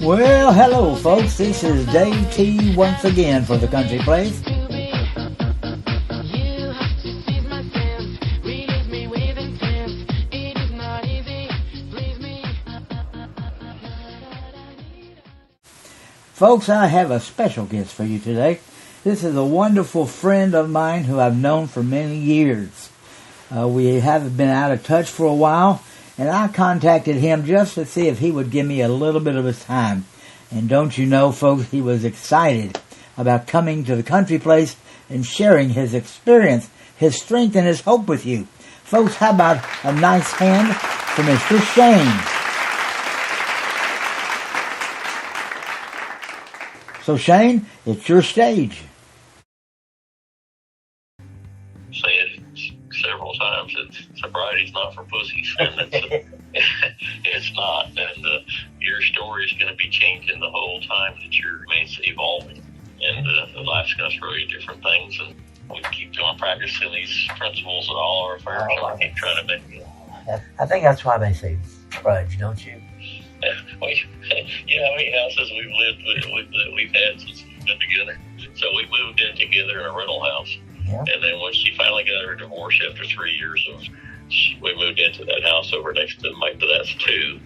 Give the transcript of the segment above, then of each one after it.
Well, hello, folks. This is Dave T. once again for the Country Place. Folks, I have a special guest for you today. This is a wonderful friend of mine who I've known for many years. We have been out of touch for a while, and I contacted him just to see if he would give me a little bit of his time. And don't you know, folks, he was excited about coming to the Country Place and sharing his experience, his strength, and his hope with you. Folks, how about a nice hand for Mr. Shane? So, Shane, it's your stage. Say it several times. Sobriety's not for pussies. It's not. And your story is going to be changing the whole time that you're evolving. And life's going to throw you different things. And we keep doing practicing these principles in all our affairs. And we keep trying to make it. I think that's why they say trudge, don't you? You know how many houses we've had since we've been together? So we moved in together in a rental house. Yeah. And then when she finally got her divorce after 3 years, we moved into that house over next to Mike, but that's two.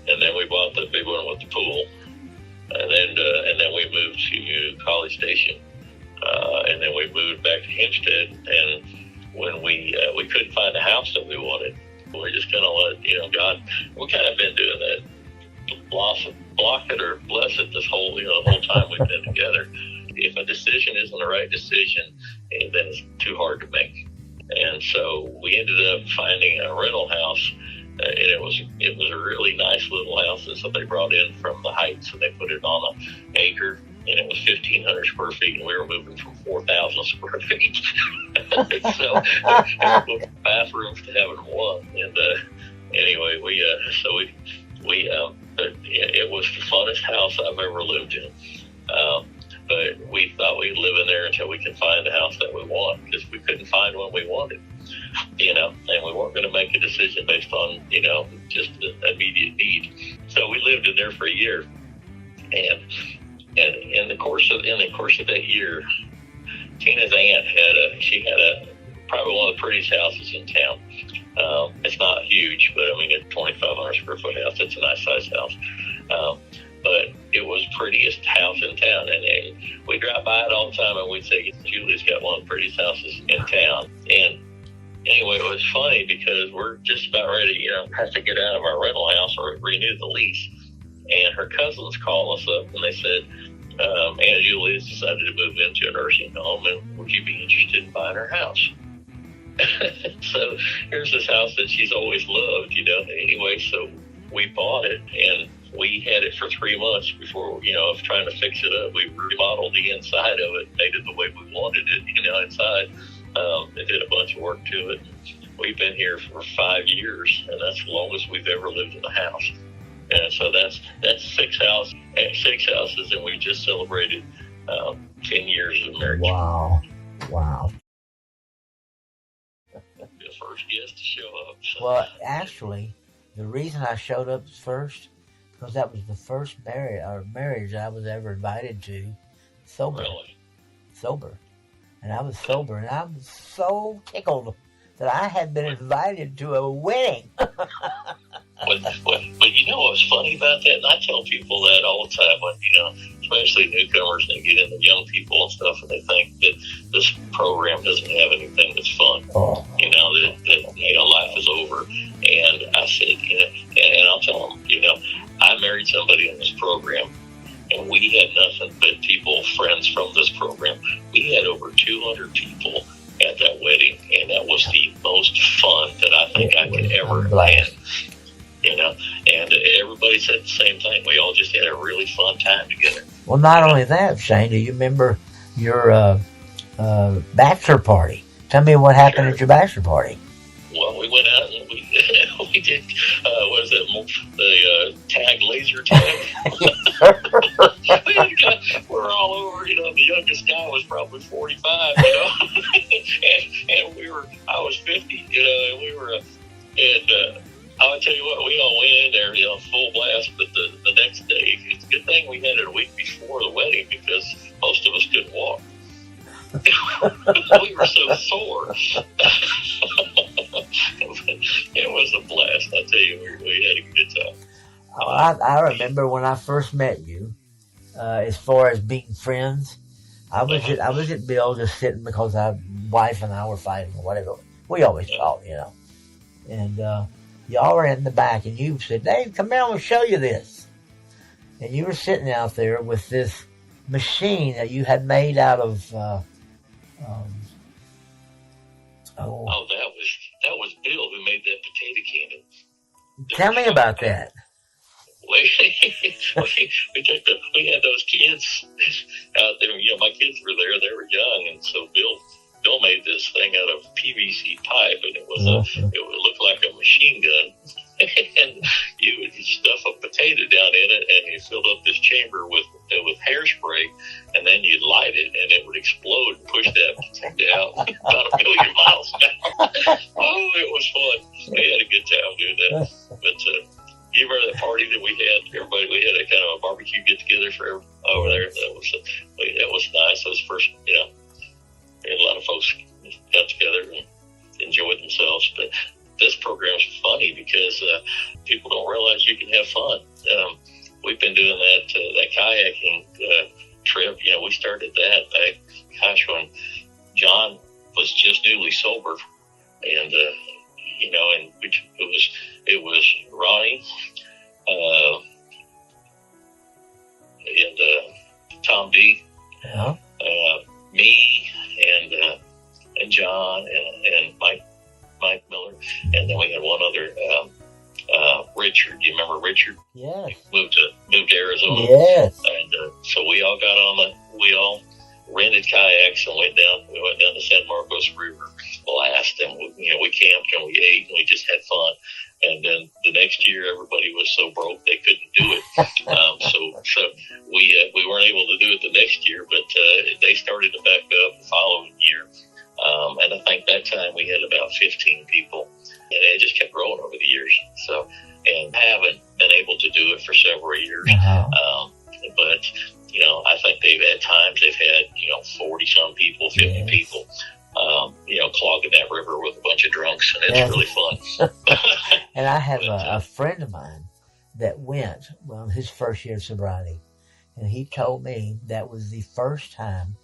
And then we bought the big one with the pool. And then we moved to College Station. And then we moved back to Hempstead. And when we couldn't find the house that we wanted, we just kind of let, God, we kind of been doing that. Block it or bless it this whole, the whole time we've been together. If a decision isn't the right decision, then it's too hard to make. And so we ended up finding a rental house, and it was a really nice little house that somebody brought in from the Heights, and they put it on an acre, and it was 1,500 square feet, and we were moving from 4,000 square feet. So bathrooms to having one. And anyway, it was the funnest house I've ever lived in. But we thought we'd live in there until we could find the house that we want, because we couldn't find one we wanted, and we weren't going to make a decision based on, just the immediate need. So we lived in there for a year, and in the course of that year, Tina's aunt had probably one of the prettiest houses in town. It's not huge, but I mean, it's a 2,500 square foot house. It's a nice sized house. But it was the prettiest house in town. And we drive by it all the time, and we'd say, Julie's got one of the prettiest houses in town. And anyway, it was funny because we're just about ready, have to get out of our rental house or renew the lease. And her cousins called us up, and they said, Aunt Julie has decided to move into a nursing home, and would you be interested in buying her house? So here's this house that she's always loved, Anyway, so we bought it, and we had it for 3 months before, of trying to fix it up. We remodeled the inside of it, made it the way we wanted it, inside. It did a bunch of work to it. We've been here for 5 years, and that's the longest we've ever lived in a house. And so that's six houses, and we just celebrated 10 years of marriage. Wow. The first guest to show up. So. Well, actually, the reason I showed up first, because that was the first marriage I was ever invited to, sober. Really? Sober. And I was sober, and I was so tickled that I had been invited to a wedding. But what's funny about that? And I tell people that all the time when, especially newcomers, they get into young people and stuff, and they think that this program doesn't have anything that's fun. Oh. That life is over. And I said, and I'll tell them, I married somebody in this program, and we had nothing but friends from this program. We had over 200 people at that wedding, and that was the most fun that I think I could ever have. And everybody said the same thing. We all just had a really fun time together. Well, not only that, Shane, do you remember your bachelor party? Tell me what happened at your bachelor party. Well, we went out and we did, the tag, laser tag. We're all over, the youngest guy was probably 45, and I was 50, and we were, and I'll tell you what, we all went in there, full blast, but the next day, it's a good thing thing we had it a week before the wedding because most of us couldn't walk. We were so sore. It was a blast. I tell you, we had a good time. I remember when I first met you, as far as being friends, I was at Bill just sitting because our wife and I were fighting or whatever. We always fought, And y'all were in the back, and you said, "Dave, come here, I'm going to show you this." And you were sitting out there with this machine that you had made out of. That was Bill who made that potato cannon. Tell me about that. We had those kids out there. My kids were there. They were young, and so Bill made this thing out of PVC pipe, and it would look like a machine gun. And you would stuff a potato down in it, and you filled up this chamber with hairspray, and then you'd light it, and it would explode and push that potato out about 1 million miles an hour. Oh, it was fun. We had a good time doing that. But you remember that party that we had? We had a kind of a barbecue get together for over there. That was nice. That was first. We had a lot of folks got together and enjoyed themselves. But this program's funny because people don't realize you can have fun. We've been doing that kayaking trip. We started that back, when John was just newly sober, and and it was Ronnie, and Tom D, me, and John, and Mike Miller, and then we had one other, Richard. Do you remember Richard? Yes. Moved to Arizona. Yes. And so we all rented kayaks and went down to San Marcos River last, and we camped and we ate and we just had fun. And then the next year, everybody was so broke they couldn't do it. So we weren't able to do it the next year, but they started to back up the following year. And I think that time we had about 15 people, and it just kept growing over the years. So, and haven't been able to do it for several years. But I think they've had 40 some people, 50 people, clogging that river with a bunch of drunks, and it's really fun. And I have a friend of mine that went his first year of sobriety, and he told me that was the first time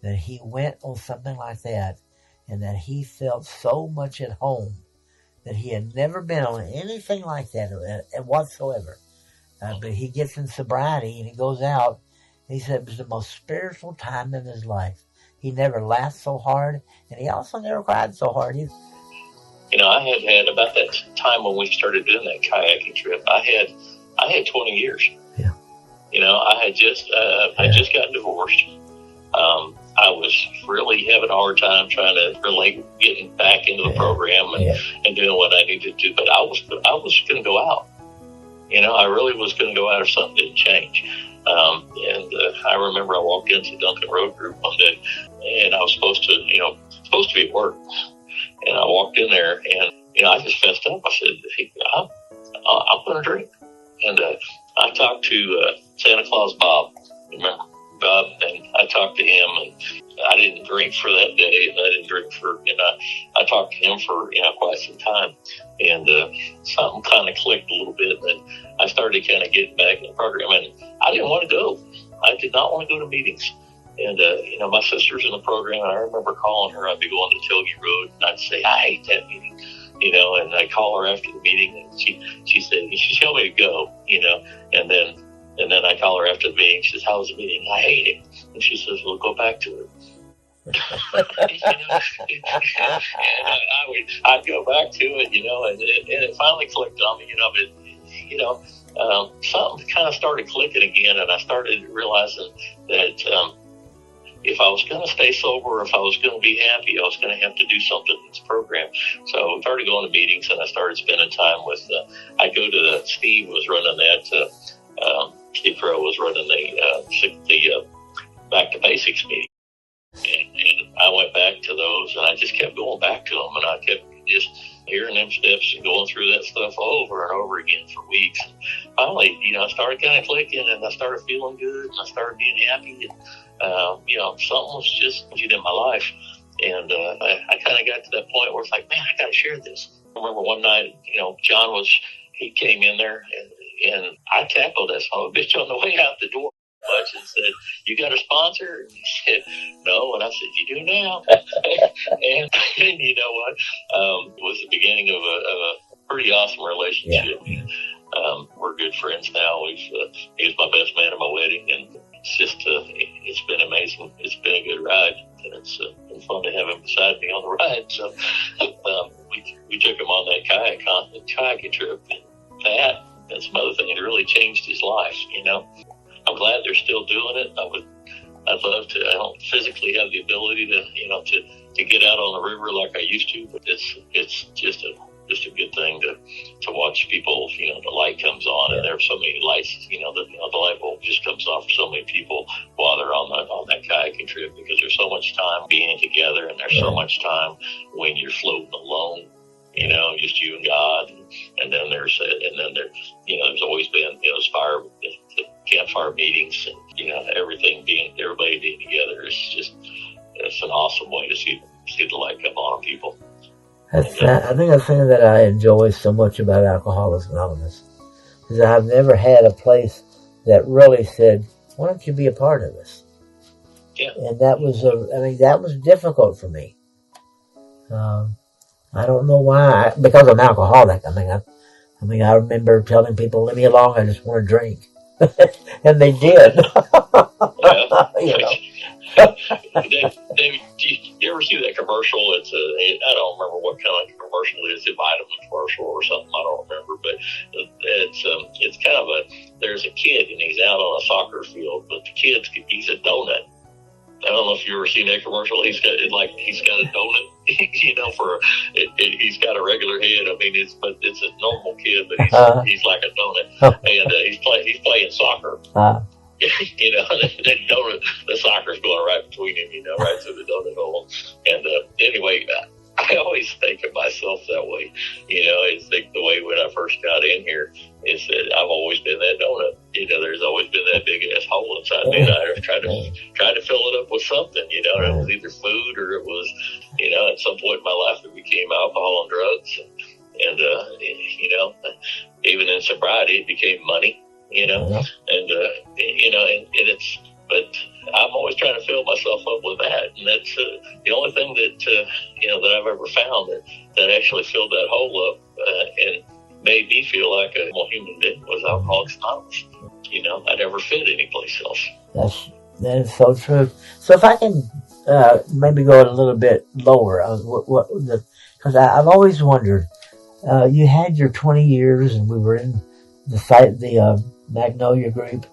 that he went on something like that, and that he felt so much at home that he had never been on anything like that whatsoever. But he gets in sobriety and he goes out, and he said it was the most spiritual time in his life. He never laughed so hard, and he also never cried so hard. I had about that time when we started doing that kayaking trip, I had 20 years. Yeah. I had just gotten divorced. I was really having a hard time trying to relate, getting back into the program and doing what I needed to do. But I was going to go out. I really was going to go out if something didn't change. And I remember I walked into Duncan Road Group one day, and I was supposed to be at work. And I walked in there, and I just fessed up. I said, "Hey, I'm going to drink." And I talked to Santa Claus Bob. Remember Bob? And I talked to him, and I didn't drink for that day, and I didn't drink I talked to him for quite some time, and something kind of clicked a little bit, and I started kind of getting back in the program, and I didn't want to go. I did not want to go to meetings. And, my sister's in the program, and I remember calling her. I'd be going to Tilgy Road, and I'd say, "I hate that meeting," and I'd call her after the meeting, and she said, "You should tell me to go," and then I call her after the meeting. She says, "How was the meeting?" "I hate it." And she says, "Well, go back to it." I'd go back to it, and it finally clicked on me, but, something kind of started clicking again, and I started realizing that, if I was going to stay sober, if I was going to be happy, I was going to have to do something in this program. So I started going to meetings, and I started spending time with, I'd go to Steve was running that, Steve Crow was running the Back to Basics meeting. And I went back to those, and I just kept going back to them, and I kept just hearing them steps and going through that stuff over and over again for weeks. finally, I started kind of clicking, and I started feeling good, and I started being happy, and something was just changing in my life. And I kind of got to that point where it's like, man, I got to share this. I remember one night, John he came in there, and I tackled that son of a bitch on the way out the door much and said, "You got a sponsor?" And he said, "No." And I said, "You do now." and you know what? It was the beginning of a pretty awesome relationship. Yeah. We're good friends now. He was my best man at my wedding, and it's just it's been amazing. It's been a good ride, and it's been fun to have him beside me on the ride. So we took him on that kayaking trip, and that and some other things really changed his life. I'm glad they're still doing it. I'd love to. I don't physically have the ability to get out on the river like I used to, but it's just a good thing to watch people. The light comes on, and there's so many lights. The light bulb just comes off for so many people while they're on that kayaking trip, because there's so much time being together, and there's so much time when you're floating alone. Just you and God, and then there's always been the campfire meetings, and everybody being together. It's an awesome way to see the light come on people. I think the thing that I enjoy so much about Alcoholics Anonymous is that I've never had a place that really said, "Why don't you be a part of this?" Yeah. And that was difficult for me. I don't know why, because I'm alcoholic. I remember telling people, "Leave me alone, I just want to drink." And they did. David, you ever see that commercial? I don't remember what kind of commercial it is. It's a vitamin commercial or something. I don't remember, but it's kind of there's a kid, and he's out on a soccer field, but he's a donut. I don't know if you've ever seen that commercial. He's got a donut, he's got a regular head. It's a normal kid, but he's like a donut, and he's playing soccer. The donut, the soccer's going right between him, right through the donut hole. And anyway, I always think of myself that way. I think the way when I first got in here is that I've always been that donut. There's always been that big ass hole inside me, and I tried to fill it up with something. It was either food, or it was, at some point in my life it became alcohol and drugs, and even in sobriety it became money. But I'm always trying to fill myself up with that, and that's the only thing that I've ever found that actually filled that hole up and made me feel like a more human being was Alcoholics Anonymous. I never fit anyplace else. That is so true. So if I can maybe go a little bit lower, because I've always wondered. You had your 20 years, and we were in the Magnolia group,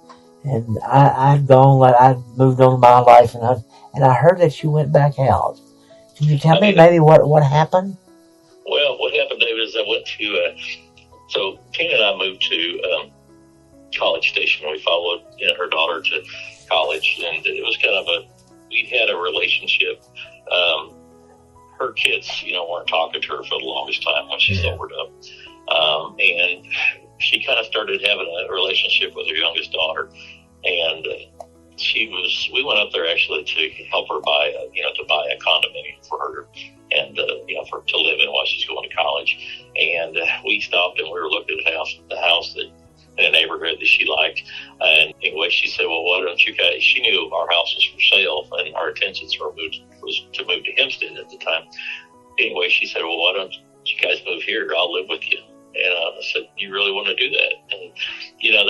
and I'd moved on in my life, and I heard that you went back out. Can you tell me maybe what happened? Well, what happened, David, is I went to so Tina and I moved to College Station. We followed her daughter to college, and it was kind of we had a relationship. Her kids, weren't talking to her for the longest time when she sobered up, and she kind of started having a relationship with her youngest daughter, and we went up there actually to help her buy a condominium for her, and to live in while she's going to college. And we stopped, and we were looking at the house that in a neighborhood that she liked. And anyway, she said, "Well, why don't you guys?" She knew our house was for sale, and our intentions was to move to Hempstead at the time. Anyway, she said, "Well, why don't you guys move here? I'll live with you." And I said, "You really want to do that?" And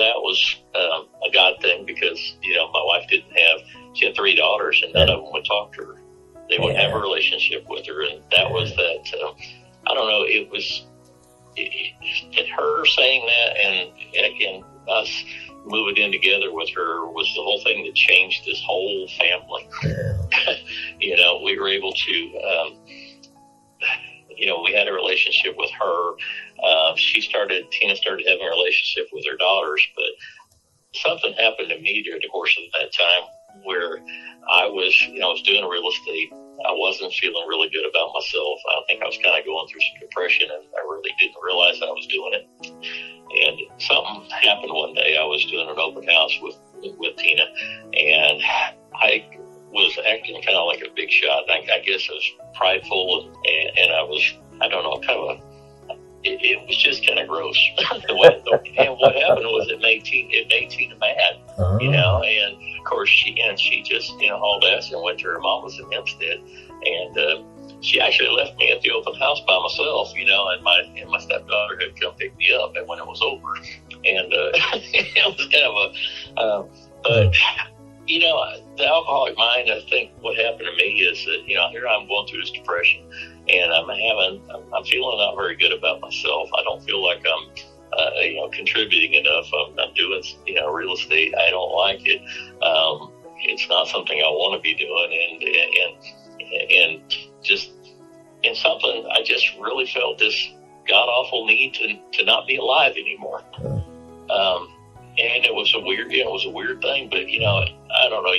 that was a God thing, because my wife she had 3 daughters, and none of them would talk to her. They wouldn't have a relationship with her, and that was that. I don't know. It was her saying that, and again us moving in together with her was the whole thing that changed this whole family. We were able to. We had a relationship with her. Tina started having a relationship with her daughters, but something happened to me during the course of that time where I was doing real estate. I wasn't feeling really good about myself. I think I was kind of going through some depression, and I really didn't realize I was doing it. And something happened one day. I was doing an open house with Tina, and I was acting kind of like a big shot. I guess I was prideful, and I was, I don't know, kind of it was just kind of gross. And what happened was it made Tina mad, and of course she just, hauled ass and went to her mama's in Hempstead, and she actually left me at the open house by myself, and my stepdaughter had come pick me up, and when it was over, and it was kind of but the alcoholic mind, I think what happened to me is that, here I'm going through this depression, and I'm feeling not very good about myself. I don't feel like I'm, contributing enough. I'm doing, real estate. I don't like it. It's not something I want to be doing, and just in something, I just really felt this god awful need to not be alive anymore. And it was a weird thing, but I don't know.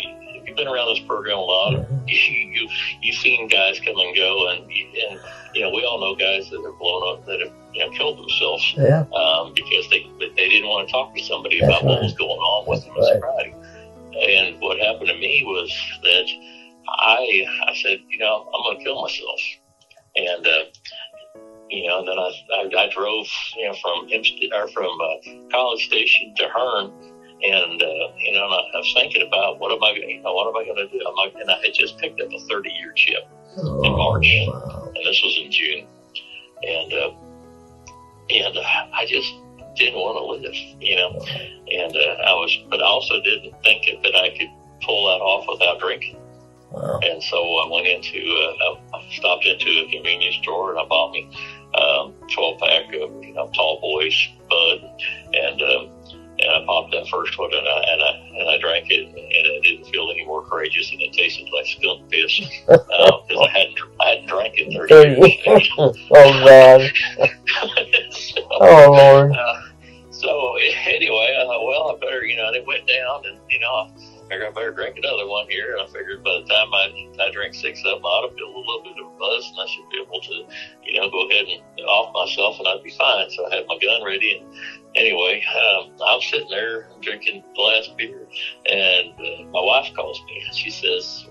You've been around this program a lot. You've seen guys come and go, and we all know guys that have blown up, that have killed themselves, because they didn't want to talk to somebody about what was going on with them in sobriety. And what happened to me was that I said, I'm going to kill myself, and and then I drove, from Hempstead, or from College Station to Hearn, and and I was thinking about what am I going to do? And I had just picked up a 30-year chip in March, and this was in June, and I just didn't want to live, and but I also didn't think that I could pull that off without drinking. Wow. And so I went I stopped into a convenience store, and I bought me 12-pack of Tall Boys Bud, and I popped that first one, and I drank it, and I didn't feel any more courageous, and it tasted like skunk piss, because I hadn't drank in 30 years. Oh man! So, oh Lord! So anyway, I thought, well, I better, and it went down, and I figured I better drink another one here, and I figured by the time I drink 6 of them, I ought to feel a little bit of a buzz, and I should be able to, go ahead and off myself, and I'd be fine. So I had my gun ready, and anyway, I'm sitting there drinking the last beer, and my wife calls me, and she says,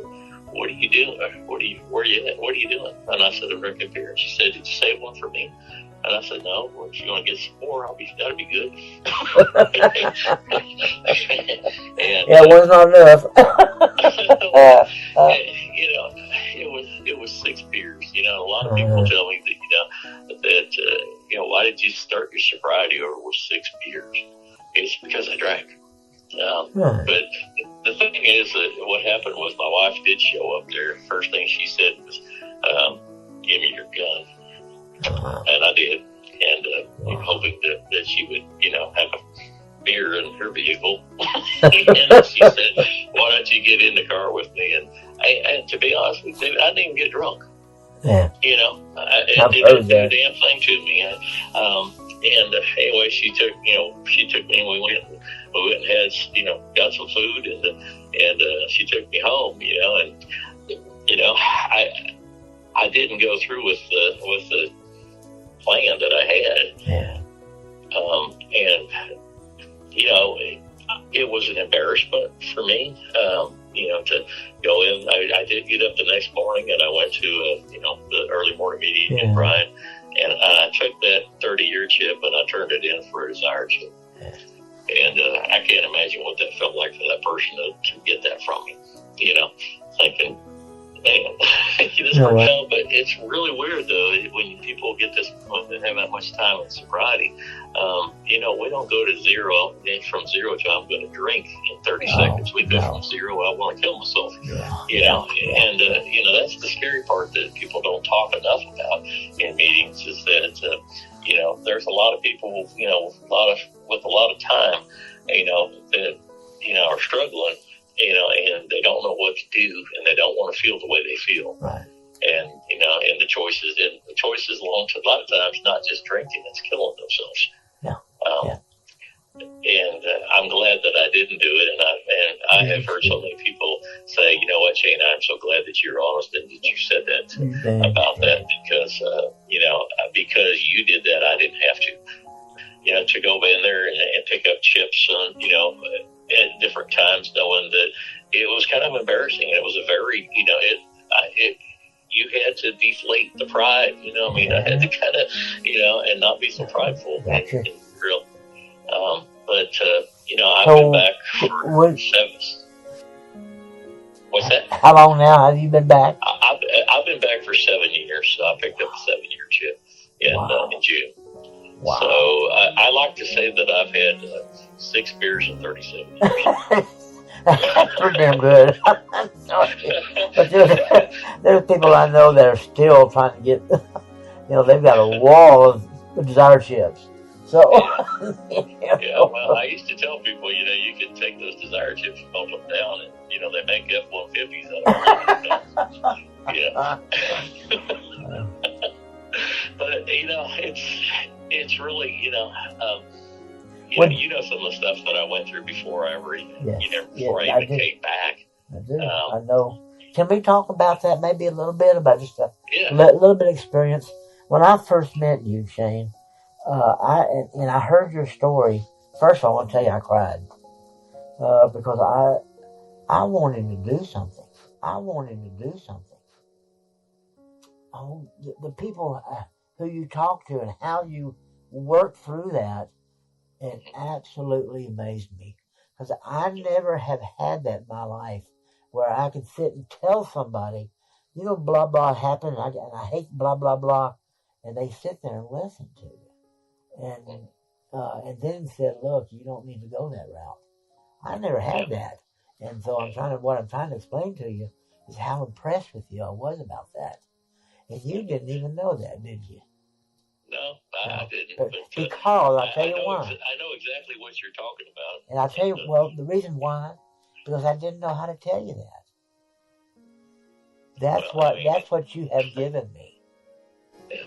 "What are you doing? Where are you at? What are you doing?" And I said, "I'm drinking beer." And she said, "Did you save one for me?" And I said, "No. Well, if you want to get some more, that'll be good." And, it was not enough. it was 6 beers. A lot of people tell me that why did you start your sobriety over with 6 beers? It's because I drank. But the thing is that what happened was my wife did show up there. First thing she said was, "Give me your gun." And I did, and hoping that she would, have a beer in her vehicle. And she said, "Why don't you get in the car with me?" And to be honest with you, I didn't even get drunk. Yeah. It didn't do a damn thing to me. Anyway, she took me, and we went and had, got some food, and she took me home, and I didn't go through with the plan that I had. Yeah. And it was an embarrassment for me, to go in. I did get up the next morning, and I went to, the early morning meeting in Bryan, and I took that 30-year chip, and I turned it in for a desire chip. Yeah. And I can't imagine what that felt like for that person to get that from me, thinking, man, but it's really weird though when people get this, when they have that much time in sobriety. We don't go to zero, then from zero to I'm going to drink in 30 seconds. We go from zero, I want to kill myself. And that's the scary part that people don't talk enough about in meetings, is that there's a lot of people with a lot of time, that are struggling. And they don't know what to do, and they don't want to feel the way they feel. Right. And, and the choices a lot of times, not just drinking, it's killing themselves. And I'm glad that I didn't do it. And I have heard so many people, Shane, I'm so glad that you're honest and that you said that Thanks. about that because, because you did that, I didn't have to. To go in there and pick up chips, at different times, knowing that it was kind of embarrassing. It was a very, you had to deflate the pride. I had to kind of, and not be so prideful. Gotcha. And real. I've been back for 7. What's that? How long now have you been back? I've been back for 7 years, so I picked up a 7-year chip in June. Wow. So I like to say that I've had 6 beers in 37 years. That's pretty damn good. I'm sorry. But there's people I know that are still trying to get, they've got a wall of desire chips. So, Yeah, well, I used to tell people, you can take those desire chips and melt them down, and, they make F-150s out of them. But, it's really, some of the stuff that I went through before I ever, before I even came back. I do. I know. Can we talk about that maybe a little bit, about just a Yeah. little bit of experience? When I first met you, Shane, I heard your story. First of all, I want to tell you I cried because I wanted to do something. Oh, the people who you talked to and how you worked through that, it absolutely amazed me, because I never have had that in my life where I could sit and tell somebody, blah blah happened, and I hate blah blah blah, and they sit there and listen to you, and then said, look, you don't need to go that route. I never had that, and so what I'm trying to explain to you is how impressed with you I was about that, and you didn't even know that, did you? No, I didn't. Because I'll tell you why. I know exactly what you're talking about. And I'll tell you, the reason why, because I didn't know how to tell you that. That's what you have given me. Yeah.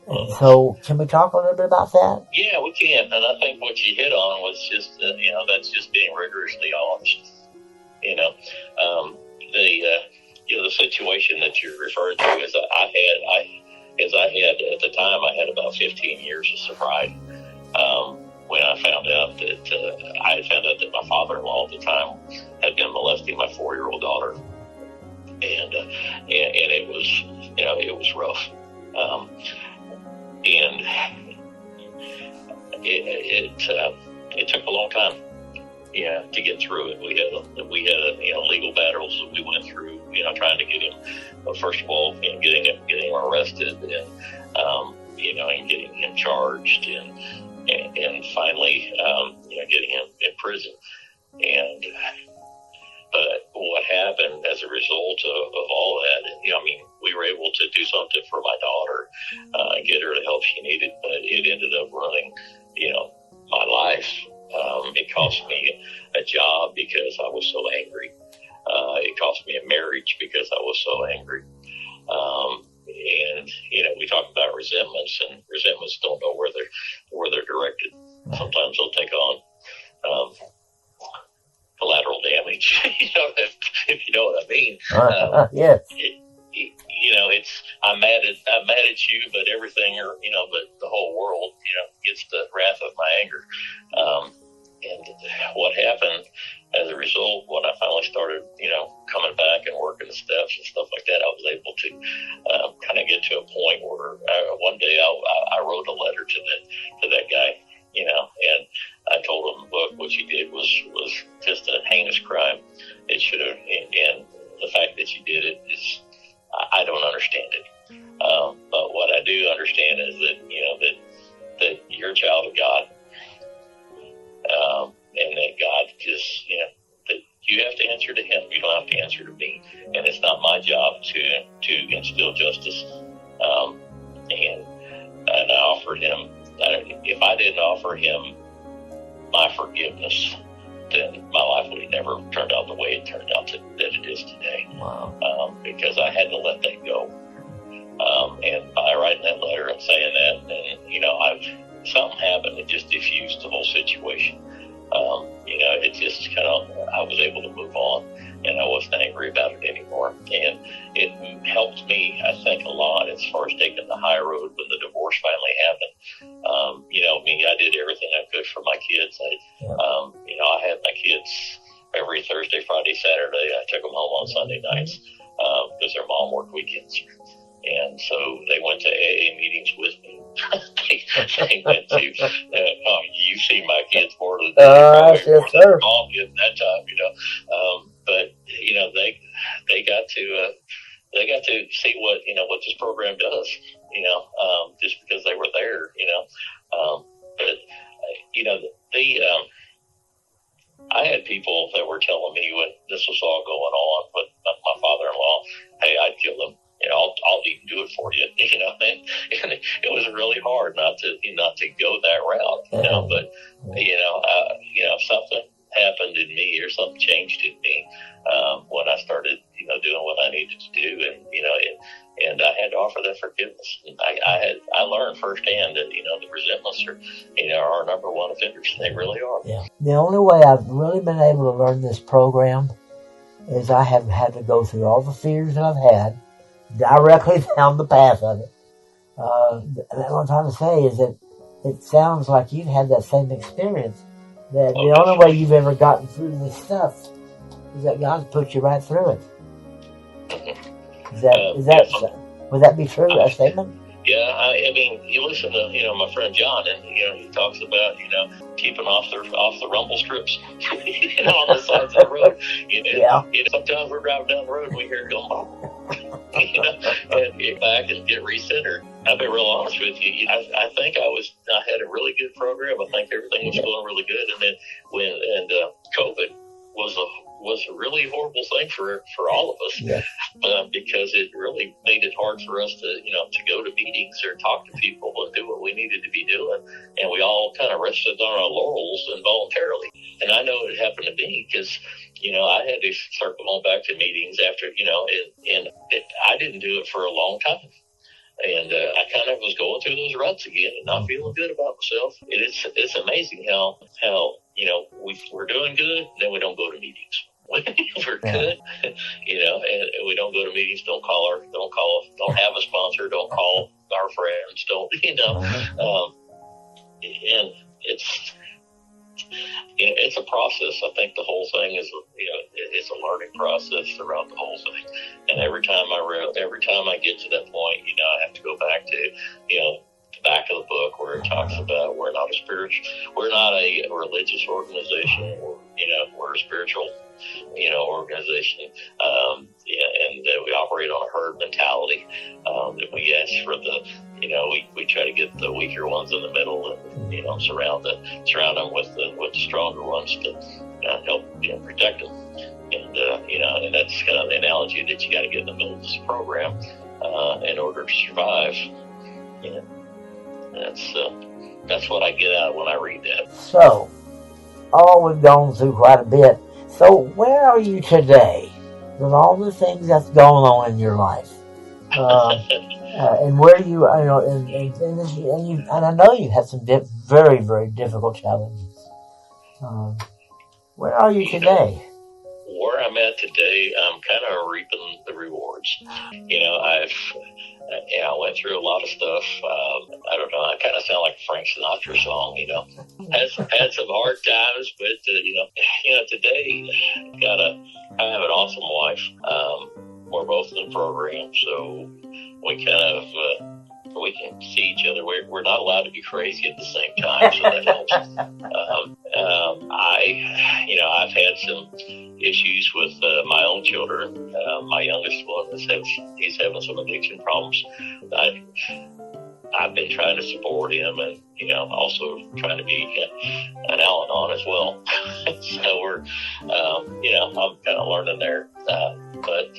And so, can we talk a little bit about that? Yeah, we can. And I think what you hit on was just, that's just being rigorously honest. The situation that you're referring to is I had at the time, I had about 15 years of sobriety. When I found out that my father-in-law at the time had been molesting my 4-year-old daughter, and it was rough, and it took a long time, to get through it. We had legal battles that we went through, trying to get him, first of all, getting him arrested, and getting him charged, and finally, getting him in prison. But what happened as a result of all that, we were able to do something for my daughter, get her the help she needed, but it ended up running, my life. It cost me a job because I was so angry. It cost me a marriage because I was so angry. And we talk about resentments, and resentments don't know where they're directed. Sometimes they'll take on collateral damage. If you know what I mean. Yes. I'm mad at you, but everything, but the whole world, gets the wrath of my anger. And what happened as a result, when I finally started, coming back and working the steps and stuff like that, I was able to kind of get to a point where one day I wrote a letter to that guy, and I told him, look, what you did was just a heinous crime. It should have, and the fact that you did it is, I don't understand it. But what I do understand is that, that you're a child of God. And that God just, that you have to answer to Him. You don't have to answer to me. And it's not my job to instill justice. And I offered him, if I didn't offer him my forgiveness, then my life would have never turned out the way it turned out that it is today. Wow. Because I had to let that go. And by writing that letter and saying that, then, something happened that just diffused the whole situation. It just kind of, I was able to move on, and I wasn't angry about it anymore. every Thursday, Friday, Saturday. I took them home on Sunday nights because their mom worked weekends. And so they went to AA meetings with me. They went to, you've seen my kids more than yes, sir. coffee at that time, but they got to see what this program does, just because they were there, I had people that were telling me when this was all going on with my father-in-law, hey, I'd kill him. I'll even do it for you, and it was really hard not to go that route, but, if something happened in me or something changed in me, when I started, doing what I needed to do, and I had to offer that forgiveness. And I learned firsthand that, the resentments are our number one offenders. They really are. Yeah. The only way I've really been able to learn this program is I have had to go through all the fears that I've had, directly down the path of it. What I'm trying to say is that it sounds like you've had that same experience. That the only way you've ever gotten through this stuff is that God's put you right through it. Would that be true, that statement? Yeah, I mean, you listen to my friend John, and he talks about keeping off the rumble strips on the sides of the road. Sometimes we're driving down the road and we hear it going, and get back and get recentered. I'll be real honest with you. I think I had a really good program. I think everything was going really good, and then when COVID was a really horrible thing for all of us, because it really made it hard for us to go to meetings or talk to people and do what we needed to be doing, and we all kind of rested on our laurels involuntarily. And I know it happened to me because I had to circle on back to meetings after and I didn't do it for a long time. And I kind of was going through those ruts again and not feeling good about myself. It's amazing how we're doing good, then we don't go to meetings. We're good, and we don't go to meetings. Don't have a sponsor. Don't call our friends. And it's a process. I think the whole thing is it's a learning process throughout the whole thing. And every time I get to that point, I have to go back to the back of the book where it talks about we're not a religious organization, or we're a spiritual organization, and we operate on a herd mentality. That we ask for we try to get the weaker ones in the middle, and surround them with the stronger ones to help protect them. And and that's kind of the analogy that you got to get in the middle of this program in order to survive. That's what I get out when I read that. So, we've gone through quite a bit. So, where are you today with all the things that's going on in your life? And where you, and I know you have some very, very difficult challenges. Where are you today? Where I'm at today, I'm kind of reaping the rewards. I went through a lot of stuff. I don't know. I kind of sound like a Frank Sinatra song. Had some hard times, but today, I have an awesome wife. We're both in the program, so we kind of we can see each other. We're not allowed to be crazy at the same time, so that helps. I've had some issues with my own children. My youngest one he's having some addiction problems. I've been trying to support him, and also trying to be an Al-Anon as well. So we're, I'm kind of learning there. But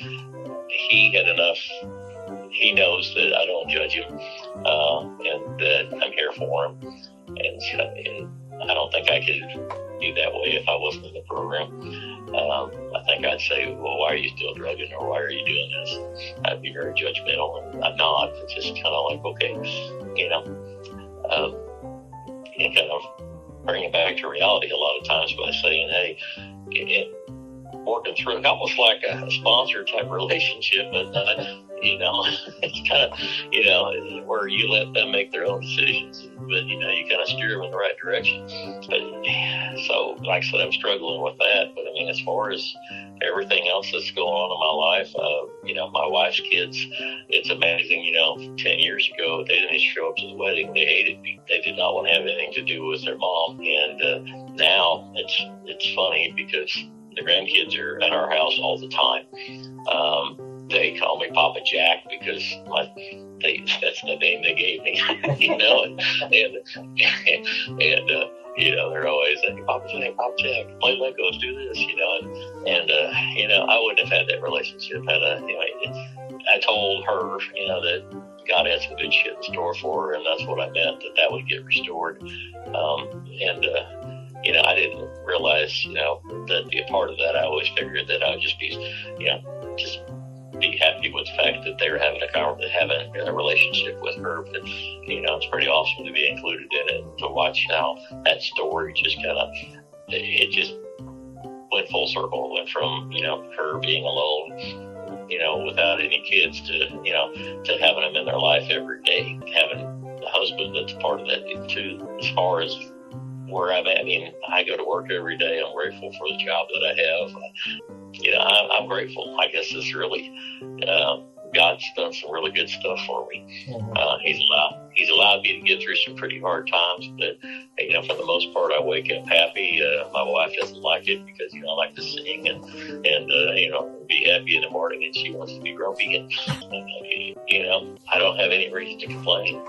he had enough. He knows that I don't judge him, and that I'm here for him. And I don't think I could be that way if I wasn't in the program. I think I'd say, well, why are you still drugging, or why are you doing this? I'd be very judgmental, and I'm not. It's just kind of like, okay, and kind of bring it back to reality a lot of times by saying, hey, working through it, almost like a sponsor type relationship, but it's kind of, where you let them make their own decisions, but you kind of steer them in the right direction. But so, like I said, I'm struggling with that, but mean, as far as everything else that's going on in my life, my wife's kids, it's amazing. 10 years ago, they didn't show up to the wedding. They hated me. They did not want to have anything to do with their mom. And now it's funny because the grandkids are at our house all the time. They call me Papa Jack because that's the name they gave me, they're always saying, Papa Jack, play Legos, do this, I wouldn't have had that relationship I told her, that God had some good shit in store for her, and that's what I meant, that would get restored. I didn't realize, that be a part of that. I always figured that I would just be, just be happy with the fact that they were having a relationship with her. But, it's pretty awesome to be included in it and to watch how that story just it just went full circle. It went from, her being alone, without any kids to having them in their life every day, having a husband that's part of that too. As far as where I'm at, I go to work every day. I'm grateful for the job that I have. I'm grateful. I guess it's really, God's done some really good stuff for me. He's allowed me to get through some pretty hard times, but, for the most part, I wake up happy. My wife doesn't like it because, I like to sing and be happy in the morning, and she wants to be grumpy. And, I don't have any reason to complain.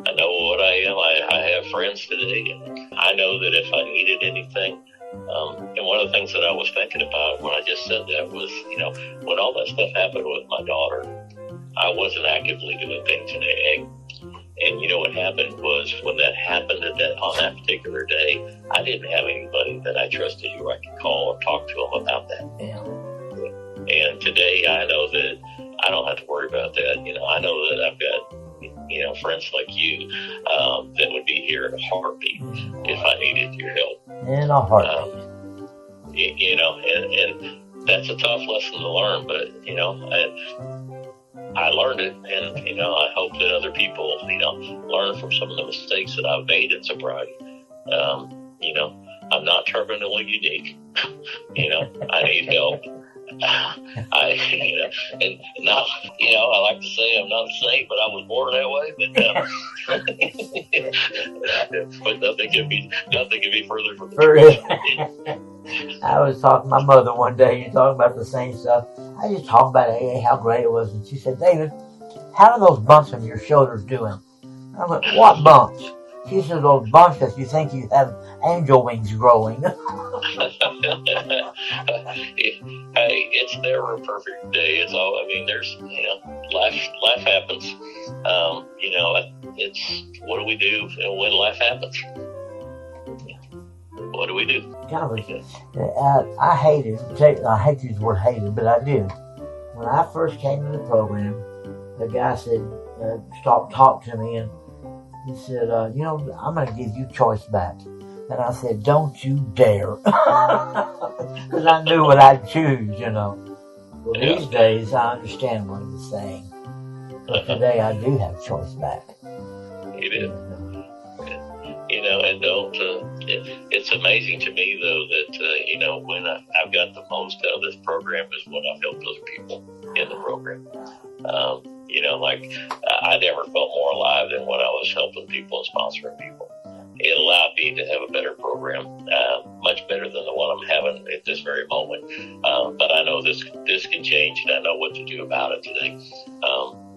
I know what I am. I have friends today, and I know that if I needed anything, and one of the things that I was thinking about when I just said that was, when all that stuff happened with my daughter, I wasn't actively doing things in AA. And what happened was when that happened on that particular day, I didn't have anybody that I trusted who I could call or talk to them about that. Yeah. And today I know that I don't have to worry about that. I know that I've got friends like you that would be here in a heartbeat if I needed your help. In a heartbeat. And that's a tough lesson to learn, but, I learned it, and, I hope that other people, learn from some of the mistakes that I've made in sobriety. I'm not terminally unique. I need help. And not, I like to say I'm not a saint, but I was born that way. But nothing can be further from the truth. I was talking to my mother one day. You talking about the same stuff. I just talked about AA, how great it was, and she said, "David, how are those bumps on your shoulders doing?" I went, "What bumps?" She said, "Those bumps that you think you have angel wings growing." Hey, it's never a perfect day. It's all. There's life happens. It's what do we do when life happens? What do we do? I hate to use the word hated, but I do. When I first came to the program, the guy said, stopped talking to me, and he said, I'm going to give you choice back. And I said, "Don't you dare." Because I knew what I'd choose, Well, these days, I understand what he was saying. But today, I do have choice back. You do. And don't, it's amazing to me, though, that, when I've got the most out of this program is when I've helped other people in the program. I never felt more alive than when I was helping people and sponsoring people. It allowed me to have a better program, much better than the one I'm having at this very moment. But I know this can change, and I know what to do about it today.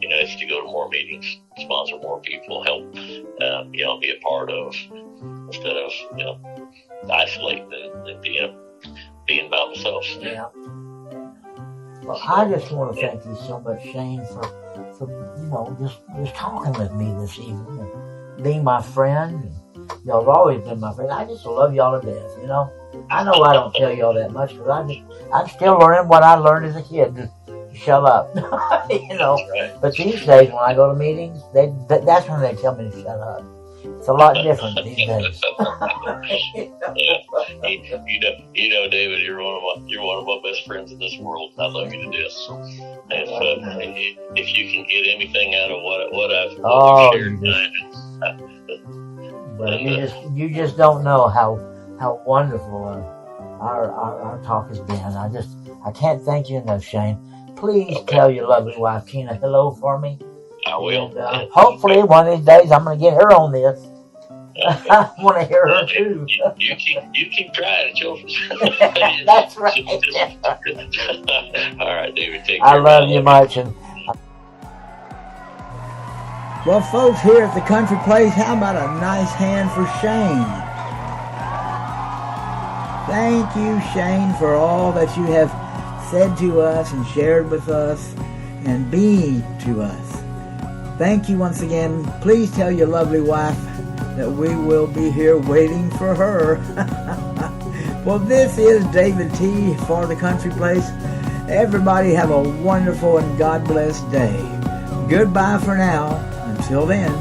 It's to go to more meetings, sponsor more people, help, be a part of, instead of, isolating and being by themselves. Yeah. Well, I just want to thank you so much, Shane, for just talking with me this evening and being my friend. Y'all have always been my friend. I just love y'all to death, I know I don't tell y'all that much because I'm still learning what I learned as a kid to shut up, Right. But these days when I go to meetings, that's when they tell me to shut up. It's a lot different these days. Yeah. David, you're one of my best friends in this world. I love you to death. And if you can get anything out of what I've shared tonight, Well, you just don't know how how wonderful our talk has been. I can't thank you enough, Shane. Please tell your lovely wife Tina hello for me. I will. And, hopefully one of these days I'm going to get her on this. I want to hear her too. You keep trying, children. That's right. All right, David. Take care. I love you much. And Well, folks, here at the Country Place, how about a nice hand for Shane? Thank you, Shane, for all that you have said to us and shared with us and be to us. Thank you once again. Please tell your lovely wife that we will be here waiting for her. Well, this is David T. for the Country Place. Everybody have a wonderful and God-blessed day. Goodbye for now. Until then.